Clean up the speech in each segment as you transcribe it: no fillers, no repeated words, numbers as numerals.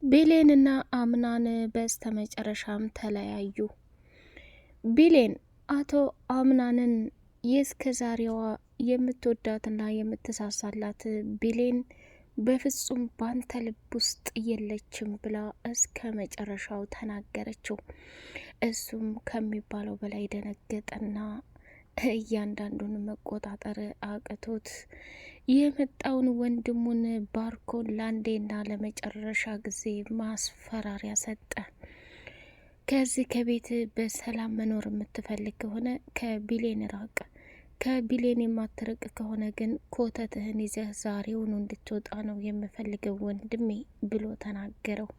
ቢሌንና አምናን በስተመጨረሻም ተለያዩ። ቢሌን አቶ አምናንን የእስከ ዛሬዋ የምትወዳትና የምትሳሳላት ቢሌን በፍጹም ባንተ ልብ ውስጥ የለችም ብላ እስከ መጨረሻው ተናገረችው። እሱም ከሚባለው በላይ ደነገጠና እያንዳንዱን መቆጣጠር አቅቶት የመጣውን ወንድሙን ባርኮን ለአንዴና ለመጨረሻ ጊዜ ማስፈራሪያ ሰጠ። ከዚህ ከቤት በሰላም መኖር የምትፈልግ ከሆነ ከቢሌን ራቅ፣ ከቢሌን የማትርቅ ከሆነ ግን ኮተትህን ይዘህ ዛሬውኑ እንድትወጣ ነው የምፈልገው ወንድሜ ብሎ ተናገረው።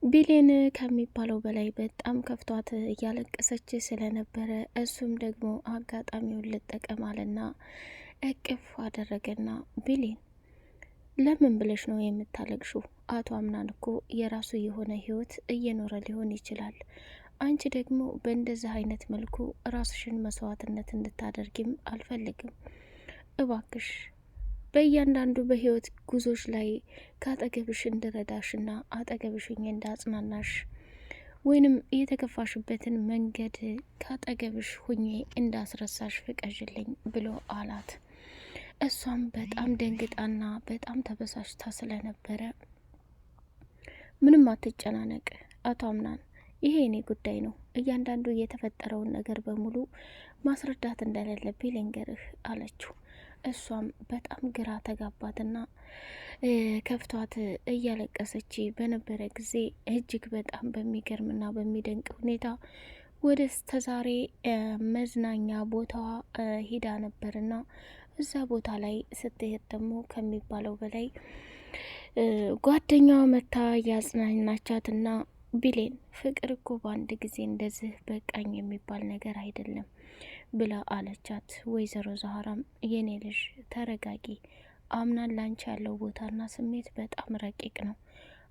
ቢሌን ከሚባለው በላይ በጣም ከፍቷት እያለቀሰች ስለነበረ እሱም ደግሞ አጋጣሚውን ልጠቀማልና እቅፍ አደረገና ቢሌን ለምን ብለሽ ነው የምታለቅሹ? አቶ አምናን እኮ የራሱ የሆነ ህይወት እየኖረ ሊሆን ይችላል። አንቺ ደግሞ በእንደዚህ አይነት መልኩ ራስሽን መስዋዕትነት እንድታደርጊም አልፈልግም። እባክሽ በእያንዳንዱ በህይወት ጉዞች ላይ ከአጠገብሽ እንድረዳሽና አጠገብሽኝ እንዳጽናናሽ ወይንም የተከፋሽበትን መንገድ ከአጠገብሽ ሁኜ እንዳስረሳሽ ፍቀዥልኝ ብሎ አላት። እሷም በጣም ደንግጣና በጣም ተበሳጭታ ስለነበረ ምንም አትጨናነቅ አቶ አምናን፣ ይሄ እኔ ጉዳይ ነው። እያንዳንዱ የተፈጠረውን ነገር በሙሉ ማስረዳት እንደሌለብኝ ልንገርህ አለችው። እሷም በጣም ግራ ተጋባትና ከፍቷት እያለቀሰች በነበረ ጊዜ እጅግ በጣም በሚገርምና በሚደንቅ ሁኔታ ወደ ስተዛሬ መዝናኛ ቦታዋ ሂዳ ነበርና እዛ ቦታ ላይ ስትሄድ ደግሞ ከሚባለው በላይ ጓደኛዋ መታ ያጽናናቻትና ቢሌን ፍቅር እኮ በአንድ ጊዜ እንደዚህ በቃኝ የሚባል ነገር አይደለም ብላ አለቻት። ወይዘሮ ዛህራም የኔ ልጅ ተረጋጊ፣ አምናን ላንቺ ያለው ቦታና ስሜት በጣም ረቂቅ ነው።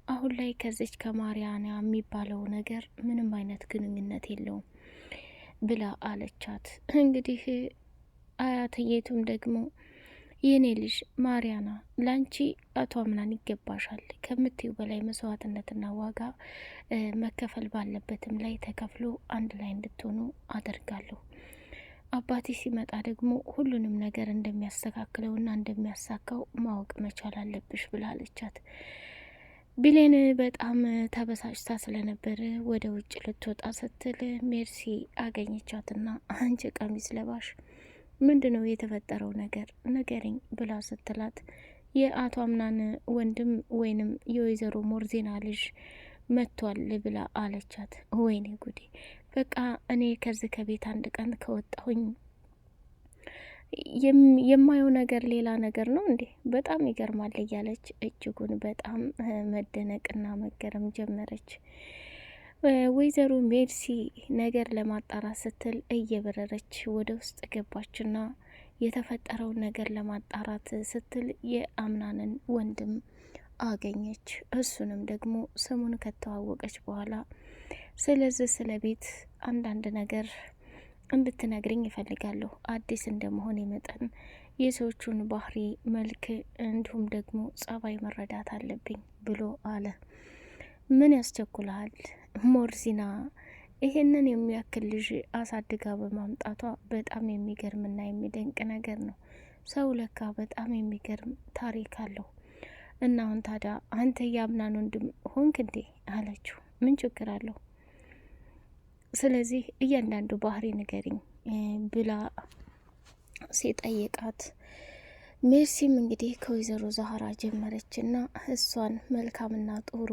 አሁን ላይ ከዚች ከማሪያና የሚባለው ነገር ምንም አይነት ግንኙነት የለውም ብላ አለቻት። እንግዲህ አያትየቱም ደግሞ የኔ ልጅ ማሪያና ላንቺ አቶ አምናን ይገባሻል፣ ከምትዩ በላይ መስዋዕትነትና ዋጋ መከፈል ባለበትም ላይ ተከፍሎ አንድ ላይ እንድትሆኑ አደርጋለሁ። አባቴ ሲመጣ ደግሞ ሁሉንም ነገር እንደሚያስተካክለውና እንደሚያሳካው ማወቅ መቻል አለብሽ ብላለቻት። ቢሌን በጣም ተበሳጭታ ስለነበር ወደ ውጭ ልትወጣ ስትል ሜርሲ አገኘቻትና አንቺ ቀሚስ ለባሽ ምንድነው የተፈጠረው ነገር ንገሪኝ ብላ ስትላት የአቶ አምናን ወንድም ወይንም የወይዘሮ ሞርዜና ልጅ መጥቷል ብላ አለቻት። ወይኔ ጉዴ፣ በቃ እኔ ከዚህ ከቤት አንድ ቀን ከወጣሁኝ የማየው ነገር ሌላ ነገር ነው እንዴ? በጣም ይገርማል እያለች እጅጉን በጣም መደነቅና መገረም ጀመረች። ወይዘሮ ሜርሲ ነገር ለማጣራት ስትል እየበረረች ወደ ውስጥ ገባችና የተፈጠረውን ነገር ለማጣራት ስትል የአምናንን ወንድም አገኘች። እሱንም ደግሞ ስሙን ከተዋወቀች በኋላ ስለዚህ ስለ ቤት አንዳንድ ነገር እንድትነግርኝ ይፈልጋለሁ። አዲስ እንደመሆን መጠን የሰዎቹን ባህሪ፣ መልክ እንዲሁም ደግሞ ጸባይ መረዳት አለብኝ ብሎ አለ። ምን ያስቸኩልሃል ሞርዚና? ይሄንን የሚያክል ልጅ አሳድጋ በማምጣቷ በጣም የሚገርምና የሚደንቅ ነገር ነው። ሰው ለካ በጣም የሚገርም ታሪክ አለው። እና አሁን ታዲያ አንተ የአምናን ወንድም ሆንክ እንዴ አለችው። ምን ችግር አለው? ስለዚህ እያንዳንዱ ባህሪ ንገሪኝ ብላ ሲጠይቃት ሜርሲም እንግዲህ ከወይዘሮ ዛህራ ጀመረችና እሷን መልካምና ጥሩ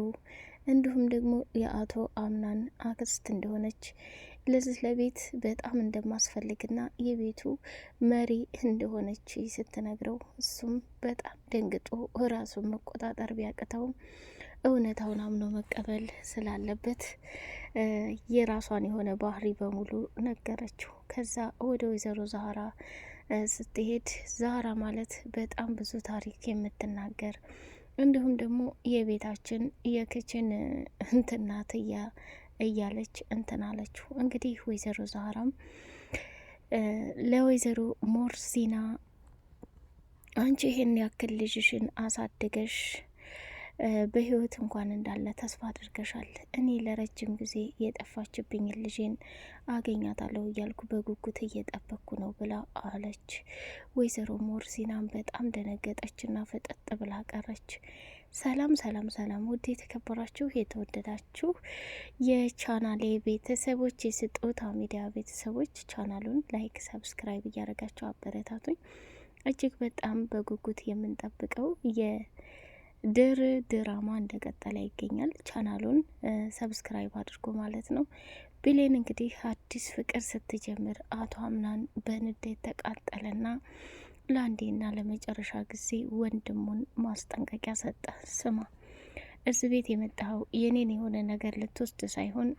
እንዲሁም ደግሞ የአቶ አምናን አክስት እንደሆነች ለዚህ ለቤት በጣም እንደማስፈልግና የቤቱ መሪ እንደሆነች ስትነግረው እሱም በጣም ደንግጦ ራሱን መቆጣጠር ቢያቅተውም እውነታውን አምኖ መቀበል ስላለበት የራሷን የሆነ ባህሪ በሙሉ ነገረችው። ከዛ ወደ ወይዘሮ ዛህራ ስትሄድ ዛህራ ማለት በጣም ብዙ ታሪክ የምትናገር እንዲሁም ደግሞ የቤታችን የክችን እንትናት እያለች እንትናለችው። እንግዲህ ወይዘሮ ዛህራም ለወይዘሮ ሞርሲና አንቺ ይሄን ያክል ልጅሽን አሳድገሽ በህይወት እንኳን እንዳለ ተስፋ አድርገሻል። እኔ ለረጅም ጊዜ የጠፋችብኝ ልጄን አገኛታለሁ እያልኩ በጉጉት እየጠበቅኩ ነው ብላ አለች። ወይዘሮ ሞርዚናም በጣም ደነገጠችና ፍጥጥ ብላ ቀረች። ሰላም ሰላም ሰላም! ውድ የተከበራችሁ የተወደዳችሁ የቻናሌ ቤተሰቦች፣ የስጦታ ሚዲያ ቤተሰቦች ቻናሉን ላይክ፣ ሰብስክራይብ እያደረጋችሁ አበረታቱኝ። እጅግ በጣም በጉጉት የምንጠብቀው ድራማ እንደቀጠለ ይገኛል። ቻናሉን ሰብስክራይብ አድርጎ ማለት ነው። ብሌን እንግዲህ አዲስ ፍቅር ስትጀምር አቶ አምናን በንዴት ተቃጠለና ለአንዴና ለመጨረሻ ጊዜ ወንድሙን ማስጠንቀቂያ ሰጠ። ስማ፣ እዚህ ቤት የመጣኸው የኔን የሆነ ነገር ልትወስድ ሳይሆን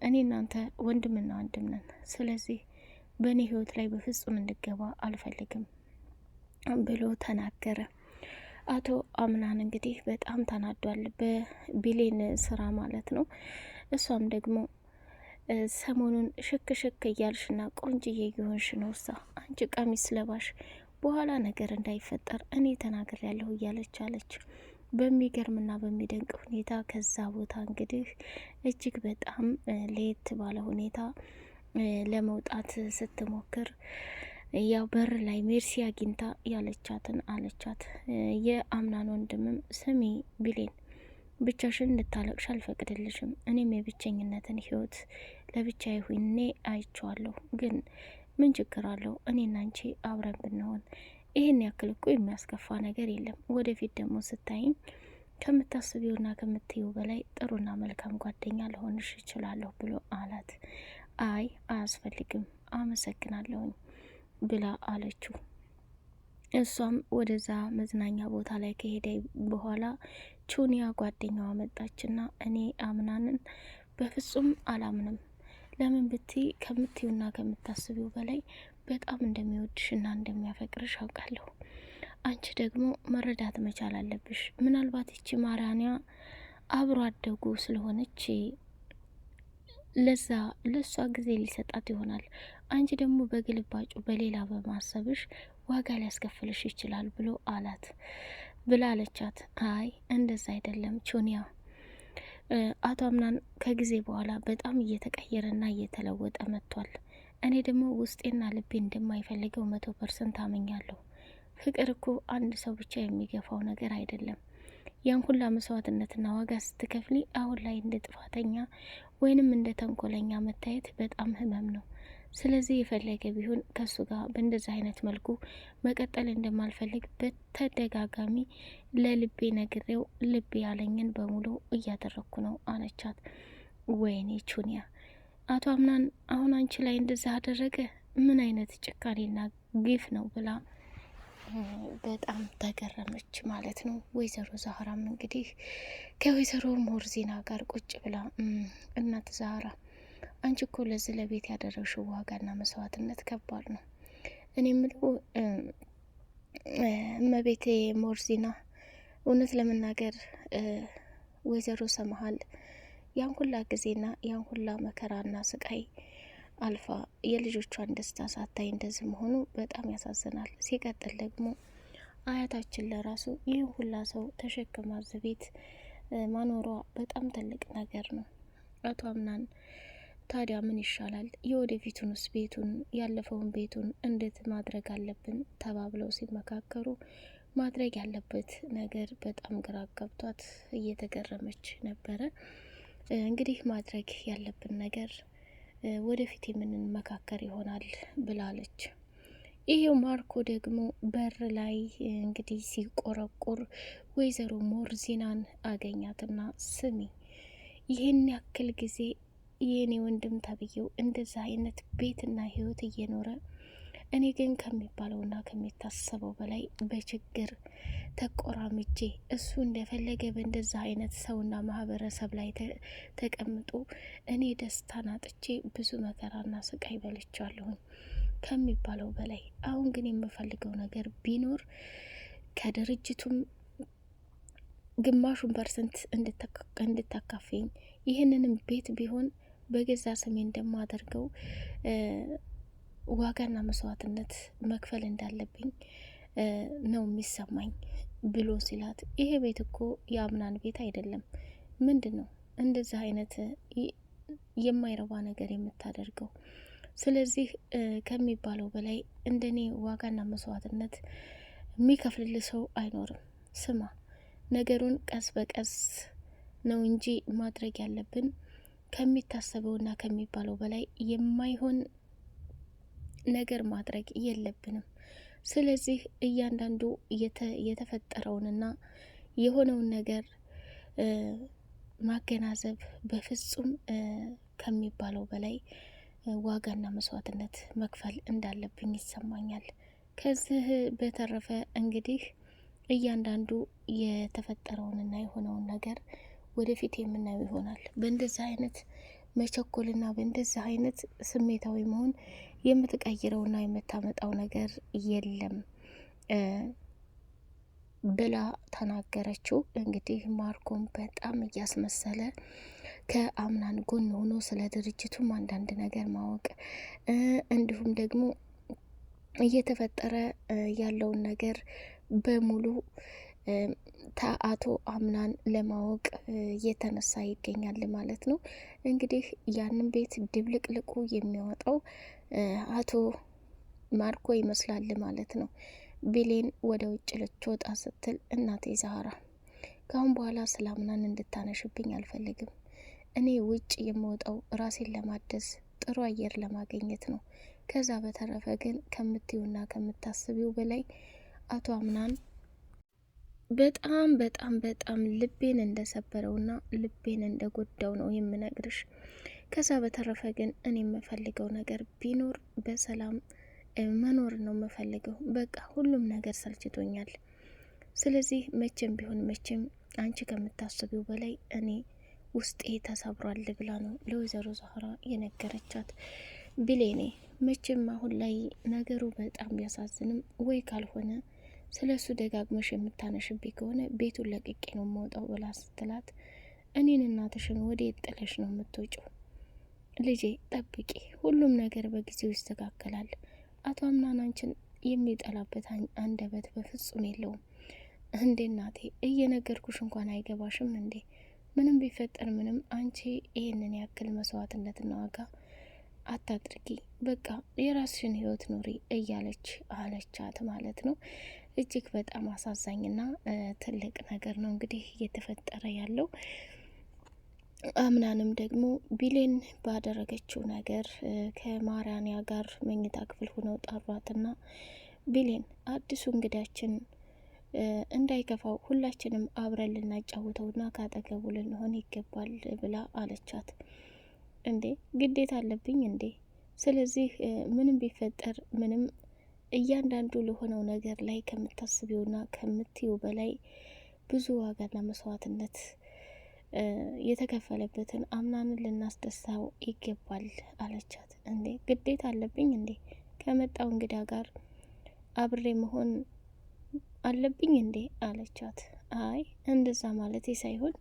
እኔ እናንተ ወንድምና ወንድም ነን። ስለዚህ በእኔ ህይወት ላይ በፍጹም እንድገባ አልፈልግም ብሎ ተናገረ። አቶ አምናን እንግዲህ በጣም ተናዷል በቢሌን ስራ ማለት ነው። እሷም ደግሞ ሰሞኑን ሽክ ሽክ እያልሽና ቆንጅዬ እየሆንሽ ነው፣ እሳ አንቺ ቀሚስ ለባሽ በኋላ ነገር እንዳይፈጠር እኔ ተናግር ያለሁ እያለች አለች። በሚገርምና በሚደንቅ ሁኔታ ከዛ ቦታ እንግዲህ እጅግ በጣም ለየት ባለ ሁኔታ ለመውጣት ስትሞክር ያው በር ላይ ሜርሲ አግኝታ ያለቻትን አለቻት። የአምናን ወንድምም ስሚ ብሌን፣ ብቻሽን እንድታለቅሽ አልፈቅድልሽም። እኔም የብቸኝነትን ህይወት ለብቻዬ ሆኜ አይቼዋለሁ። ግን ምን ችግር አለው እኔና አንቺ አብረን ብንሆን? ይህን ያክል እኮ የሚያስከፋ ነገር የለም። ወደፊት ደግሞ ስታይኝ ከምታስቢውና ከምትይው በላይ ጥሩና መልካም ጓደኛ ልሆንሽ እችላለሁ ብሎ አላት። አይ አያስፈልግም፣ አመሰግናለሁኝ ብላ አለችው። እሷም ወደዛ መዝናኛ ቦታ ላይ ከሄደ በኋላ ቹኒያ ጓደኛዋ መጣችና እኔ አምናንን በፍጹም አላምንም። ለምን ብቲ ከምትዩና ከምታስቢው በላይ በጣም እንደሚወድሽና እንደሚያፈቅርሽ አውቃለሁ። አንቺ ደግሞ መረዳት መቻል አለብሽ። ምናልባት ይቺ ማራኒያ አብሮ አደጉ ስለሆነች ለሷ ጊዜ ሊሰጣት ይሆናል። አንቺ ደግሞ በግልባጩ በሌላ በማሰብሽ ዋጋ ሊያስከፍልሽ ይችላል ብሎ አላት ብላ አለቻት። አይ እንደዛ አይደለም ቹኒያ፣ አቶ አምናን ከጊዜ በኋላ በጣም እየተቀየረና እየተለወጠ መጥቷል። እኔ ደግሞ ውስጤና ልቤ እንደማይፈልገው 100% አመኛለሁ። ፍቅር እኮ አንድ ሰው ብቻ የሚገፋው ነገር አይደለም። ያን ሁላ መስዋዕትነትና ዋጋ ስትከፍሊ አሁን ላይ እንደ ጥፋተኛ ወይንም እንደ ተንኮለኛ መታየት በጣም ህመም ነው። ስለዚህ የፈለገ ቢሆን ከሱ ጋር በእንደዚህ አይነት መልኩ መቀጠል እንደማልፈልግ በተደጋጋሚ ለልቤ ነግሬው ልቤ ያለኝን በሙሉ እያደረግኩ ነው አለቻት። ወይኔ ቹኒያ፣ አቶ አምናን አሁን አንቺ ላይ እንደዛ አደረገ? ምን አይነት ጭካኔና ግፍ ነው ብላ በጣም ተገረመች ማለት ነው። ወይዘሮ ዛህራም እንግዲህ ከወይዘሮ ሞርዚና ጋር ቁጭ ብላ እናት ዛህራ፣ አንቺ እኮ ለዚህ ለቤት ያደረግሽው ዋጋና መስዋዕትነት ከባድ ነው። እኔ የምለው እመቤቴ ሞርዚና፣ እውነት ለመናገር ወይዘሮ ሰመሃል ያን ሁላ ጊዜና ያን ሁላ መከራና ስቃይ አልፋ የልጆቿን ደስታ ሳታይ እንደዚህ መሆኑ በጣም ያሳዝናል። ሲቀጥል ደግሞ አያታችን ለራሱ ይህን ሁላ ሰው ተሸክማ እዚህ ቤት ማኖሯ በጣም ትልቅ ነገር ነው። አቶ አምናን ታዲያ ምን ይሻላል? የወደፊቱንስ ቤቱን ያለፈውን ቤቱን እንዴት ማድረግ አለብን ተባብለው ሲመካከሩ ማድረግ ያለበት ነገር በጣም ግራ ገብቷት እየተገረመች ነበረ። እንግዲህ ማድረግ ያለብን ነገር ወደፊት የምንመካከር ይሆናል ብላለች። ይሄው ማርኮ ደግሞ በር ላይ እንግዲህ ሲቆረቁር ወይዘሮ ሞርዚናን አገኛትና ስሚ፣ ይህን ያክል ጊዜ የኔ ወንድም ተብዬው እንደዛ አይነት ቤትና ህይወት እየኖረ እኔ ግን ከሚባለውና ከሚታሰበው በላይ በችግር ተቆራምጄ እሱ እንደፈለገ በእንደዛ አይነት ሰውና ማህበረሰብ ላይ ተቀምጦ እኔ ደስታን አጥቼ ብዙ መከራና ስቃይ በልቻለሁኝ ከሚባለው በላይ። አሁን ግን የምፈልገው ነገር ቢኖር ከድርጅቱም ግማሹን ፐርሰንት እንድታካፈኝ፣ ይህንንም ቤት ቢሆን በገዛ ስሜ እንደማደርገው ዋጋና መስዋዕትነት መክፈል እንዳለብኝ ነው የሚሰማኝ ብሎ ሲላት ይሄ ቤት እኮ የአምናን ቤት አይደለም፣ ምንድን ነው እንደዚህ አይነት የማይረባ ነገር የምታደርገው? ስለዚህ ከሚባለው በላይ እንደኔ ዋጋና መስዋዕትነት የሚከፍልል ሰው አይኖርም። ስማ ነገሩን ቀስ በቀስ ነው እንጂ ማድረግ ያለብን ከሚታሰበውና ከሚባለው በላይ የማይሆን ነገር ማድረግ የለብንም። ስለዚህ እያንዳንዱ የተፈጠረውንና የሆነውን ነገር ማገናዘብ በፍጹም ከሚባለው በላይ ዋጋና መስዋዕትነት መክፈል እንዳለብኝ ይሰማኛል። ከዚህ በተረፈ እንግዲህ እያንዳንዱ የተፈጠረውንና የሆነውን ነገር ወደፊት የምናየው ይሆናል። በእንደዚህ አይነት መቸኮልና በእንደዚህ አይነት ስሜታዊ መሆን የምትቀይረውና የምታመጣው ነገር የለም ብላ ተናገረችው። እንግዲህ ማርኮም በጣም እያስመሰለ ከአምናን ጎን ሆኖ ስለ ድርጅቱም አንዳንድ ነገር ማወቅ እንዲሁም ደግሞ እየተፈጠረ ያለውን ነገር በሙሉ አቶ አምናን ለማወቅ እየተነሳ ይገኛል ማለት ነው። እንግዲህ ያንን ቤት ድብልቅልቁ የሚያወጣው አቶ ማርኮ ይመስላል ማለት ነው። ቢሌን ወደ ውጭ ልትወጣ ስትል እናቴ ዛህራ ካሁን በኋላ ስለ አምናን እንድታነሽብኝ አልፈልግም። እኔ ውጭ የምወጣው ራሴን ለማደስ ጥሩ አየር ለማግኘት ነው። ከዛ በተረፈ ግን ከምትዩና ከምታስቢው በላይ አቶ አምናን በጣም በጣም በጣም ልቤን እንደሰበረውና ልቤን እንደጎዳው ነው የምነግርሽ። ከዛ በተረፈ ግን እኔ የምፈልገው ነገር ቢኖር በሰላም መኖር ነው የምፈልገው። በቃ ሁሉም ነገር ሰልችቶኛል። ስለዚህ መቼም ቢሆን መቼም አንቺ ከምታስቢው በላይ እኔ ውስጤ ተሰብሯል ብላ ነው ለወይዘሮ ዛህራ የነገረቻት። ቢሌኔ መቼም አሁን ላይ ነገሩ በጣም ቢያሳዝንም ወይ ካልሆነ ስለ እሱ ደጋግመሽ የምታነሽብኝ ከሆነ ቤቱን ለቅቄ ነው የምወጣው ብላ ስትላት፣ እኔን እናትሽን ወዴት ጥለሽ ነው የምትወጪው? ልጄ ጠብቂ፣ ሁሉም ነገር በጊዜው ይስተካከላል። አቶ አምናን አንቺን የሚጠላበት አንደበት በፍጹም የለውም። እንዴ እናቴ እየነገርኩሽ እንኳን አይገባሽም እንዴ? ምንም ቢፈጠር ምንም አንቺ ይህንን ያክል መስዋዕትነትና ዋጋ አታድርጊ፣ በቃ የራስሽን ህይወት ኑሪ እያለች አለቻት ማለት ነው። እጅግ በጣም አሳዛኝና ትልቅ ነገር ነው እንግዲህ እየተፈጠረ ያለው። አምናንም ደግሞ ቢሌን ባደረገችው ነገር ከማሪያንያ ጋር መኝታ ክፍል ሆነው ጠሯትና ቢሌን አዲሱ እንግዳችን እንዳይከፋው ሁላችንም አብረን ልናጫውተውና ካጠገቡ ልንሆን ይገባል ብላ አለቻት። እንዴ ግዴታ አለብኝ እንዴ? ስለዚህ ምንም ቢፈጠር ምንም እያንዳንዱ ለሆነው ነገር ላይ ከምታስቢውና ከምትዩ በላይ ብዙ ዋጋና መስዋዕትነት የተከፈለበትን አምናንን ልናስደሳው ይገባል አለቻት። እንዴ ግዴታ አለብኝ እንዴ? ከመጣው እንግዳ ጋር አብሬ መሆን አለብኝ እንዴ አለቻት። አይ እንደዛ ማለት ሳይሆን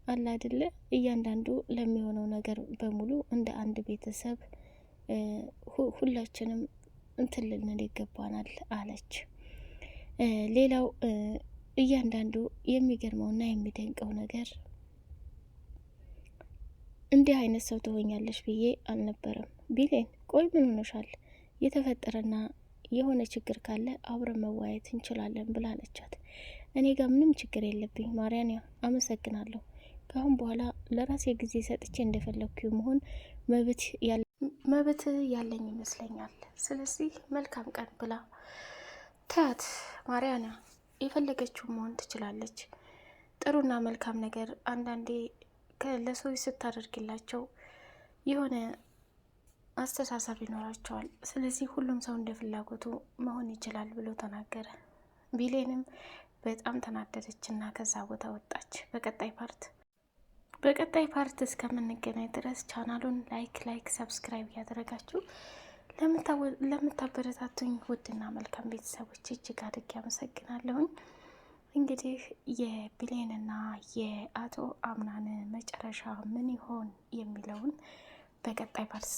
አለ አይደለ እያንዳንዱ ለሚሆነው ነገር በሙሉ እንደ አንድ ቤተሰብ ሁላችንም እንትን ልንል ይገባናል አለች። ሌላው እያንዳንዱ የሚገርመውና የሚደንቀው ነገር እንዲህ አይነት ሰው ትሆኛለሽ ብዬ አልነበረም። ቢሌን ቆይ ምን ሆነሻል? የተፈጠረና የሆነ ችግር ካለ አብረን መወያየት እንችላለን ብላለቻት። እኔ ጋር ምንም ችግር የለብኝ ማሪያንያ፣ አመሰግናለሁ። ካሁን በኋላ ለራሴ ጊዜ ሰጥቼ እንደፈለግኩ መሆን መብት ያለኝ ይመስለኛል። ስለዚህ መልካም ቀን ብላ ታያት። ማሪያና የፈለገችው መሆን ትችላለች። ጥሩና መልካም ነገር አንዳንዴ ለሰዎች ስታደርግላቸው የሆነ አስተሳሰብ ይኖራቸዋል። ስለዚህ ሁሉም ሰው እንደ ፍላጎቱ መሆን ይችላል ብሎ ተናገረ። ቢሌንም በጣም ተናደደችና ከዛ ቦታ ወጣች። በቀጣይ ፓርት እስከምንገናኝ ድረስ ቻናሉን ላይክ ሰብስክራይብ እያደረጋችሁ ለምታበረታቱኝ ውድና መልካም ቤተሰቦች እጅግ አድርጌ አመሰግናለሁኝ። እንግዲህ የቢሌንና የአቶ አምናን መጨረሻ ምን ይሆን የሚለውን በቀጣይ ፓርት